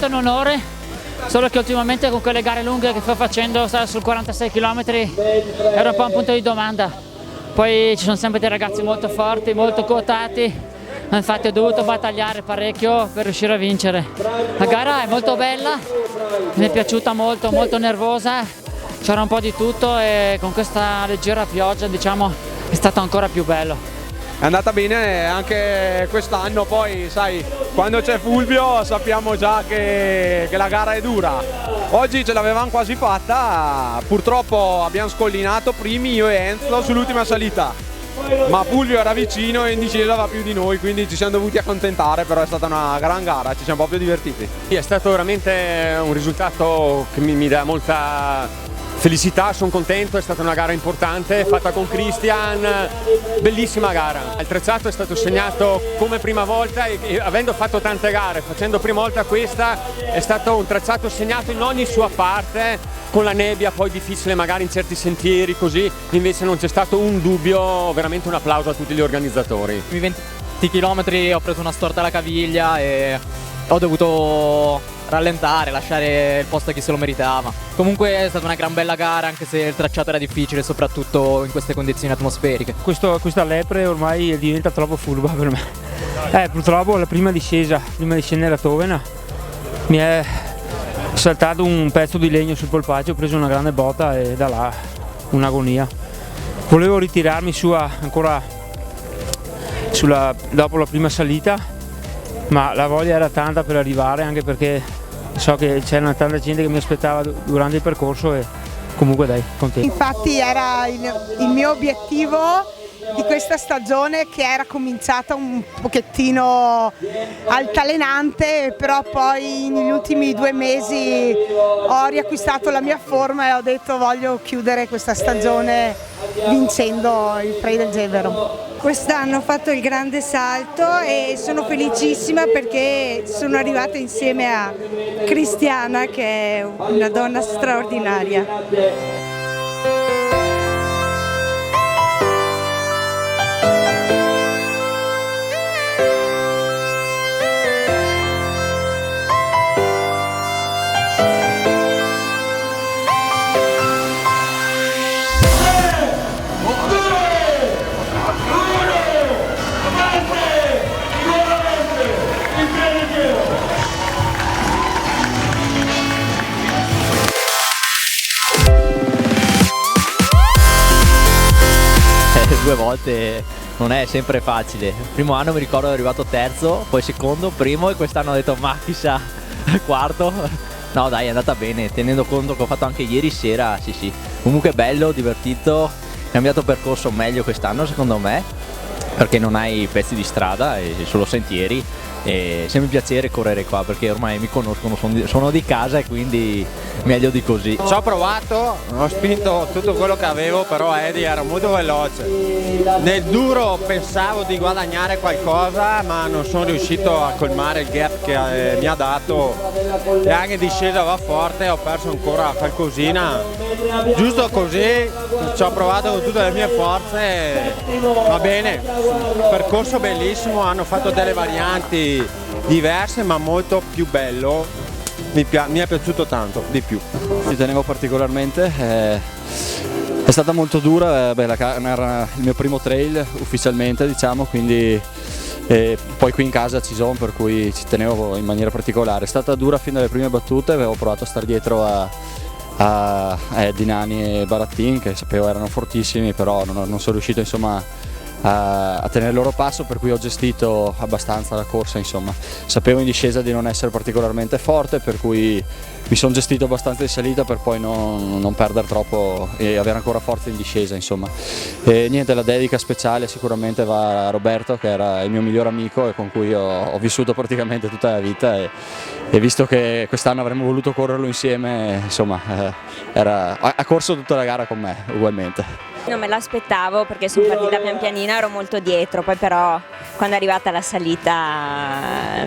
un onore, solo che ultimamente con quelle gare lunghe che sto facendo sul 46 km era un po' un punto di domanda. Poi ci sono sempre dei ragazzi molto forti, molto quotati, infatti ho dovuto battagliare parecchio per riuscire a vincere. La gara è molto bella, mi è piaciuta molto, molto nervosa, c'era un po' di tutto e con questa leggera pioggia diciamo è stato ancora più bello. È andata bene anche quest'anno, poi sai, quando c'è Fulvio sappiamo già che la gara è dura. Oggi ce l'avevamo quasi fatta, purtroppo abbiamo scollinato primi io e Enzo sull'ultima salita, ma Fulvio era vicino e in discesa va più di noi, quindi ci siamo dovuti accontentare, però è stata una gran gara, ci siamo proprio divertiti. È stato veramente un risultato che mi dà molta felicità, sono contento, è stata una gara importante, fatta con Christian, bellissima gara. Il tracciato è stato segnato come prima volta e avendo fatto tante gare, facendo prima volta questa, è stato un tracciato segnato in ogni sua parte, con la nebbia poi difficile magari in certi sentieri, così invece non c'è stato un dubbio, veramente un applauso a tutti gli organizzatori. I 20 km ho preso una storta alla caviglia e ho dovuto rallentare, lasciare il posto a chi se lo meritava. Comunque è stata una gran bella gara, anche se il tracciato era difficile, soprattutto in queste condizioni atmosferiche. Questa lepre ormai diventa troppo furba per me. Purtroppo la prima discesa a Tovena mi è saltato un pezzo di legno sul polpaccio, ho preso una grande botta e da là un'agonia. Volevo ritirarmi dopo la prima salita, ma la voglia era tanta per arrivare, anche perché so che c'era tanta gente che mi aspettava durante il percorso e comunque dai, contento. Infatti era il mio obiettivo di questa stagione, che era cominciata un pochettino altalenante, però poi negli ultimi 2 mesi ho riacquistato la mia forma e ho detto voglio chiudere questa stagione vincendo il Trail del Gevero. Quest'anno ho fatto il grande salto e sono felicissima perché sono arrivata insieme a Cristiana, che è una donna straordinaria. Due volte non è sempre facile. Il primo anno mi ricordo ero arrivato terzo, poi secondo, primo, e quest'anno ho detto ma chissà, quarto. No dai, è andata bene, tenendo conto che ho fatto anche ieri sera, sì. Comunque bello, divertito, cambiato percorso meglio quest'anno secondo me, perché non hai pezzi di strada e solo sentieri. E sempre un piacere correre qua perché ormai mi conoscono, sono di casa e quindi meglio di così. Ci ho provato, ho spinto tutto quello che avevo, però Eddie era molto veloce. Nel duro pensavo di guadagnare qualcosa, ma non sono riuscito a colmare il gap che mi ha dato, e anche in discesa va forte, ho perso ancora qualcosina. Giusto così, ci ho provato con tutte le mie forze, va bene. Percorso bellissimo, hanno fatto delle varianti diverse ma molto più bello, mi è piaciuto tanto di più. Ci tenevo particolarmente, è stata molto dura, era il mio primo trail ufficialmente, diciamo, quindi poi qui in casa ci sono, per cui ci tenevo in maniera particolare. È stata dura fin dalle prime battute, avevo provato a stare dietro a Dinani e Barattin, che sapevo erano fortissimi, però non sono riuscito insomma a tenere il loro passo, per cui ho gestito abbastanza la corsa, insomma. Sapevo in discesa di non essere particolarmente forte, per cui mi sono gestito abbastanza in salita per poi non perdere troppo e avere ancora forza in discesa, insomma. E niente, la dedica speciale sicuramente va a Roberto, che era il mio miglior amico e con cui ho vissuto praticamente tutta la vita, e visto che quest'anno avremmo voluto correrlo insieme, insomma, ha corso tutta la gara con me ugualmente. Non me l'aspettavo perché sono partita pian pianino, ero molto dietro, poi però quando è arrivata la salita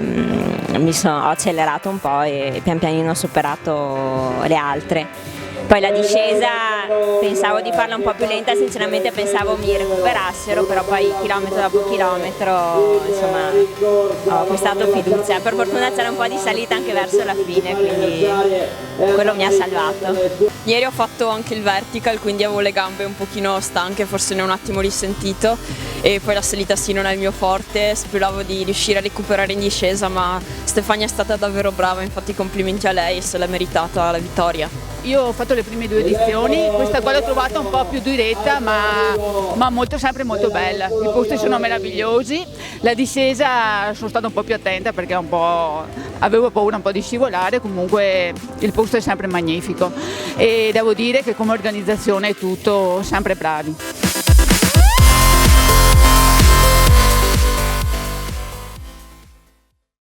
ho accelerato un po' e pian pianino ho superato le altre. Poi la discesa pensavo di farla un po' più lenta, sinceramente pensavo mi recuperassero, però poi chilometro dopo chilometro insomma ho acquistato fiducia. Per fortuna c'era un po' di salita anche verso la fine, quindi quello mi ha salvato. Ieri ho fatto anche il vertical, quindi avevo le gambe un pochino stanche, forse ne ho un attimo risentito, e poi la salita sì non è il mio forte, speravo di riuscire a recuperare in discesa, ma Stefania è stata davvero brava, infatti complimenti a lei, se l'è meritata la vittoria. Io ho fatto le prime 2 edizioni, questa qua l'ho trovata un po' più diretta ma sempre molto bella, i posti sono meravigliosi, la discesa sono stata un po' più attenta perché avevo paura un po' di scivolare, comunque il posto è sempre magnifico e devo dire che come organizzazione è tutto sempre bravi.